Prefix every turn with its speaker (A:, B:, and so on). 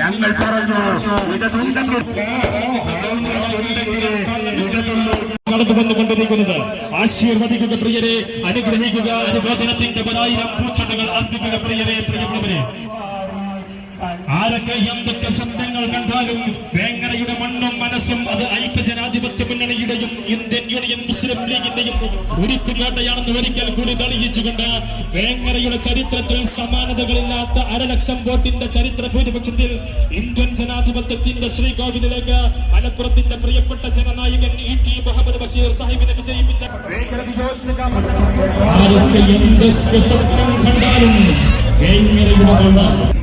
A: ഞങ്ങൾ പറഞ്ഞു
B: കടന്നു വന്നുകൊണ്ടിരിക്കുന്നത് ആശീർവദിക്കുക പ്രിയരെ, അനുഗ്രഹിക്കുക, അനുബോധനത്തിന്റെ 1000 പൂച്ചകൾ അർപ്പിക്കുക പ്രിയരെ, പ്രിയപ്പെട്ടവരെ. ആരൊക്കെ എന്തൊക്കെ ശബ്ദങ്ങൾ കണ്ടാലും വേങ്ങരയുടെ മണ്ണും മനസ്സും അത് ഐക്യജനാധിപത്യ മുന്നണിയുടെയും ഇന്ത്യൻ യൂണിയൻ മുസ്ലിം ലീഗിന്റെയും ഉരുക്കുകോട്ടയാണെന്ന് ഒരിക്കൽ കൂടി തെളിയിച്ചുകൊണ്ട് വേങ്ങരയുടെ ചരിത്രത്തിൽ സമാനതകളില്ലാത്ത 1,00,000 വോട്ടിന്റെ ചരിത്ര ഭൂരിപക്ഷത്തിൽ ഇന്ത്യൻ ജനാധിപത്യത്തിന്റെ ശ്രീകോവിലേക്ക് മലപ്പുറത്തിന്റെ പ്രിയപ്പെട്ട ജനനായകൻ ET മുഹമ്മദ് ബഷീർ സാഹിബിനെ വിജയിപ്പിച്ച ആരൊക്കെ എന്തൊക്കെ സ്വപ്നം കണ്ടാലും വേങ്ങരയുടെ